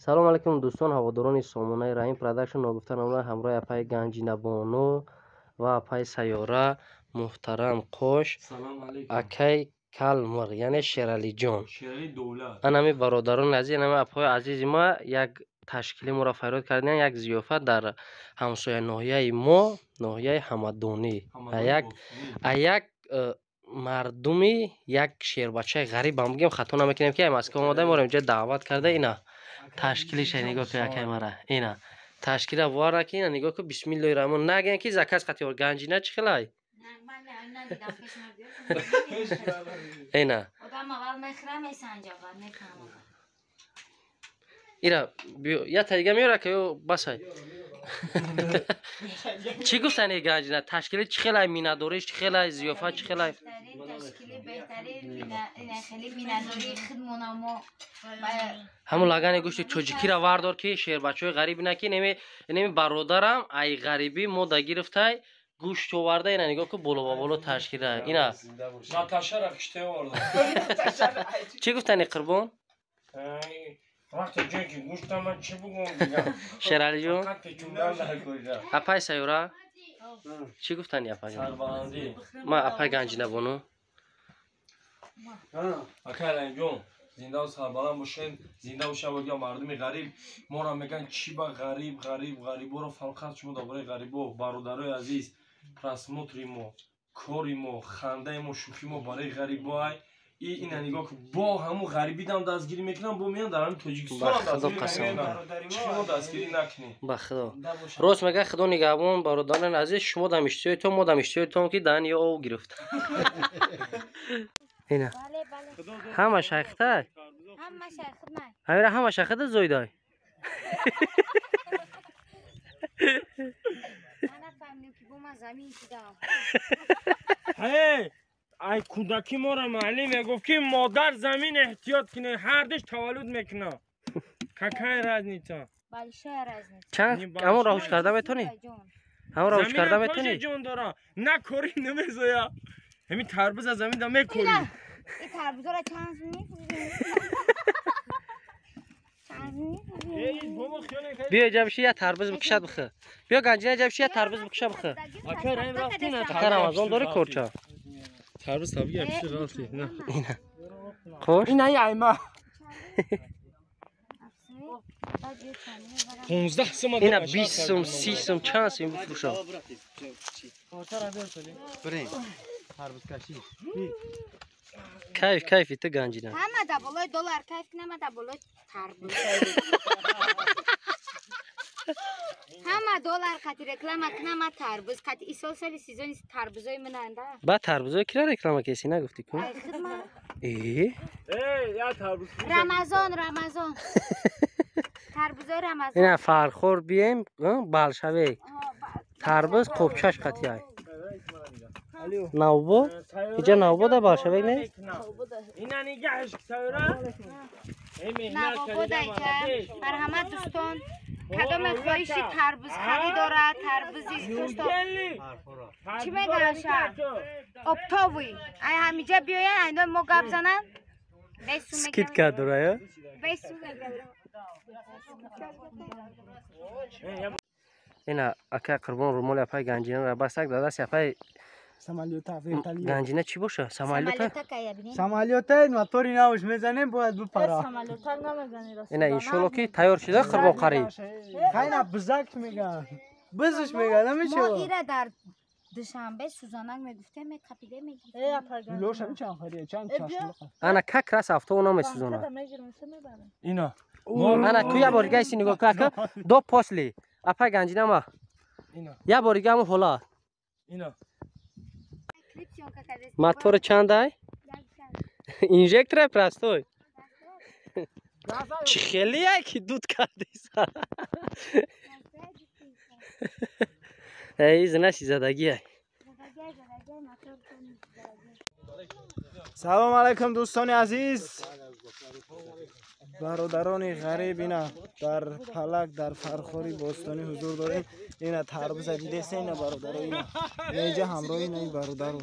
سلام علیکم دوستان هواداران سامانه رحیم پروداکشن ناگفته نامه همراه اپای گنجینه بانو و اپای سیاره محترم قوش اکی کلمر یعنی شیرالی جان انمی برادران عزیز انمی اپای عزیز ما یک تشکیل ما را فراد کردن یک ضیافت در همسایه ناحیه ما ناحیه حمدانی یک مردمی یک شیر بچه غریب هم بگیم خطا نمیکنیم که مسکو آماده ما رو اینجا دعوت کرده اینا تشکیلش نگاه که یکی مرا اینا تشکیل واره که اینا نگاه که بسم الله الرحمن نگن که زکات قطعی اور گنجینه چی خلای اینا آدم اول میخره میسنجه بعد میکنم اینا یا تایگه میاره که بس های چی گفتن این گنجینه تشکیل چی خلای مینادوریش چی خلای ضیافت چی خلای تشکیل بهترین خیلی مینادوری خدمونامو همون لگن گوشت چوجیکی را واردار که شیر بچه‌های غریب نکی نمی برادرم ای غریبی ما دا گرفته گوشت آورده اینا نگاه که بالا بالا تشکیل اینا ناتاشا را کشته آورده چی گفتن قربان وقتی جایی که گوشت من چی بگم دیگه شیرالی جون فقط پیچوندن در گوشت اپای سیاره چی گفتن اپای سربلندی ما اپای گنجینه بانو اکرم جون زنده و سربلند باشین زنده و شبکه مردم غریب ما را میگن چی با غریب رو فقط شما درباره غریبا برادرای عزیز پرسموتری ما کاری ما خنده ما شوخی ما برای غریبا این نگاه که با همون غریبی دم دستگیری میکنن با میان در همین تاجیکستان هم دستگیری میکنن شما دستگیری نکنی با خدا راست میگه خدا نگهبان برادران عزیز شما دمشتوی تو ما دمشتوی تو که دنیا او گرفت اینا همه شیخته همه شیخت نه همه همه شیخته زویدای من فهمیدم که بوم زمین دیدم هی ای کودکی ما را معلم گفت که مادر زمین احتیاط کنه هر دش تولد میکنه ککای راز نیتا بله شهر از نیست چند همون راهش کرده میتونی همون راهش کرده زمین میتونی جون داره نه کاری نمیزویا همین تربوز از زمین دامه کوری این تربوزا را چند بیا جبشی یا تربوز بکشد بخه بیا گنجینه جبشی یا تربوز بکشه بخه اکر این رفتی نه اکر رمضان داره کورچا تربوز طبیعی پیش رفتی نه خوش این نه ایما 15 سوم اینا 20 سوم 30 سوم چند سوم بفروشم کیفی تو گنجینه همه دا بالای دلار کیف کنم دا بالای تربوز همه دلار خاطر رکلام کنم تربوز خاطر این سال سیزن تربوزای مننده بعد تربوزای کی را رکلام کسی نگفتی کو ای یا تربوز رمضان تربوزای رمضان اینا فرخور بیایم بالشوی تربوز خوبچش قطعی های نوبو اینجا نوبو دا بالشوی نه اینا نگهش کسورا نه بابا دایجه بر همه دوستان کدام خواهشی تربوز خریداره تربوزی دوستان چی میگن شهر اپتاوی ای همیجا بیاین اینجا ما گپ زنن سکیت کرد داره اینا اکا قربان رومال اپای گنجینه را بستک داده سی اپای گنجینه چی باشه؟ سمالیوتا موتوری نوش میزنیم باید بپره اینا انشالله که تیار شده قربان قریب خیلی بزرگ میگن بزش میگن نمیشه ما ایره در دوشنبه سوزانک میگفته میکپیده میگیره لوشم چند خریه چند چاشم انا کک راس هفته اونا میسوزونه اینا انا تو یه بارگاه سی نگاه که دو پاسلی اپای گنجینه ما اینا یه بارگاه هم حالا اینا موتور چند ای اینجکتور پرستوی چی خیلی ای که دود کرده ای زنشی زدگی ای سلام علیکم دوستان عزیز برادران غریب اینا در پلک در فرخوری باستانی حضور داریم اینا تربوز دیده سه اینا برادر اینا اینجا همراه اینا برادر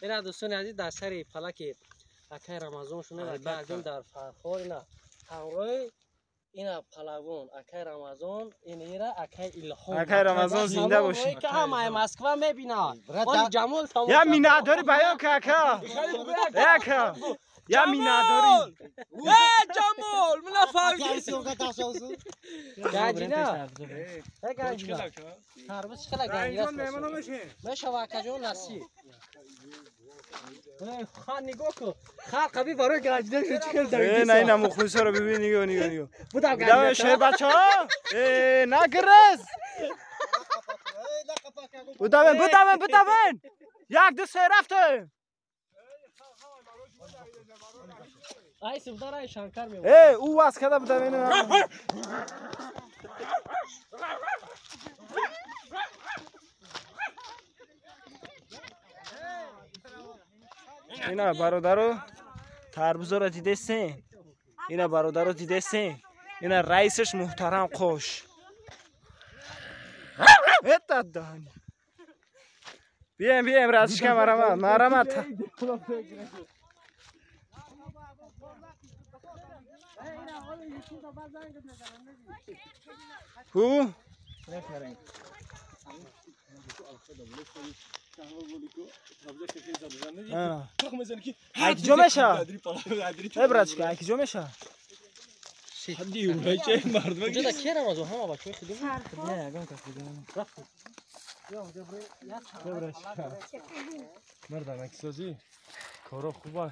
اینا دوستان عزیز در سر پلک اکای رمضان شونه و گردیم در فرخور اینا همراه اینا پلاگون اکای رمضان اینا اکای الهام اکای رمضان زنده باشی که همه مسکو میبینن ولی جمال تمام یا میناداری بیان که اکا اکا یا میناداری جمال من فهمیدم گنجینا گنجینا تربوز خیلی گنجینا میشه واکا جون نسی خان نگاه کن خان قبی برای گنجینا چیکار داری نه نه مخلصا رو ببین نگاه بودم بودم گنجینا بچه‌ها نگرز بودم یک دو سه رفته ای سردار شنکر میمون او واس کده بودم اینا برادرو تربوزا رو دیدستین اینا برادرو دیدستین اینا رئیسش محترم قوش اتت دهانی بیایم رازشکه مرمت هو ایک جو میشه ابراز که ایک جو میشه حدی اون چه مردم اونجا در کی رمضان همه بچه خودیم نه گم که مردم اکسازی کارا خوبه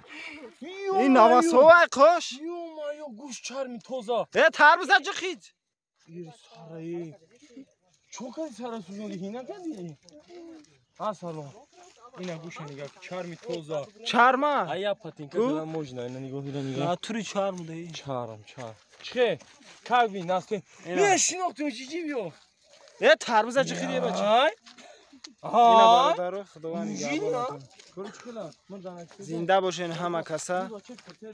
این نواسو قوش یو گوش چرمی توزا تربوزا جخید سرایی چوکای سرسوزونی هینا کردی سلام اینا گوش نگاه چرمی توزا چرما ایا پاتینکا دلم موجنا اینا نگاه توری چرم دهی چرم چه کاوی ناستین نه شناختو چی بیو تربوزا جخیدی بچه ها اینا برادر خداوند نگهدار زنده باشین همه کسا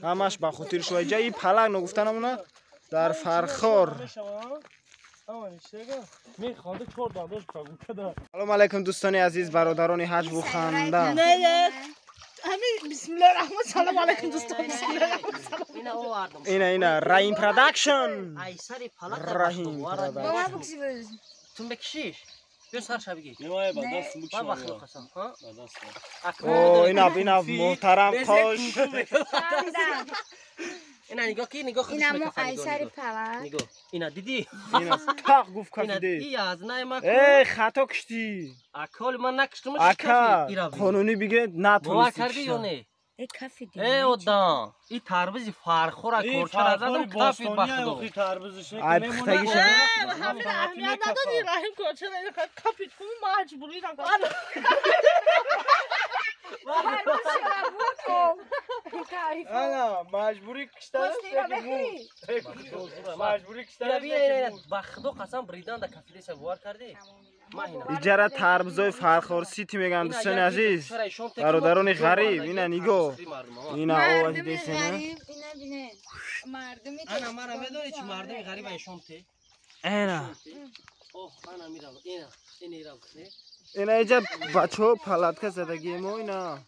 همش با خاطر شوی جای پلنگ نگفتنمونه در فرخور سلام علیکم دوستان عزیز برادران حج و خانده بسم الله الرحمن سلام علیکم دوستان اینا رحیم پروداکشن ایسری پلاک رحیم بابا بکشی تون بکشیش بیا سر شبیگی نمای با دست با بخل قسم ها او اینا محترم خوش اینا نگاه کی نگاه خودش اینم میکفن ایسری پلاک نگاه اینا دیدی اینا تاق گفت اینا کفیده ای از نه ما خطا کشتی اکل من نکشتم اکا قانونی بگه نه بوا تونستی کردی یا نه ای کافی دی ای ودان این تربوز فرخور کورچه را زدم کافی بخدو ای پختگی شده همین اهمیت ندادی رحیم کوچه نمیخواد کاپیت کنی مجبوری نکن انا مجبوری کشتن مجبوری کشتن اینا بخدو قسم بریدان در کافی دیسه بوار کردی ما اینا ایجاره تربوزای فرخور سیتی میگن دوستان عزیز برادران غریب اینا نگاه اینا آواز دیسه نه اینا بینه مردمی انا مرا میدونی چی مردم غریب ایشون ته اینا اوه انا میرم اینا اینا اینا ایجا بچه ها پلاتکه زدگی ما اینا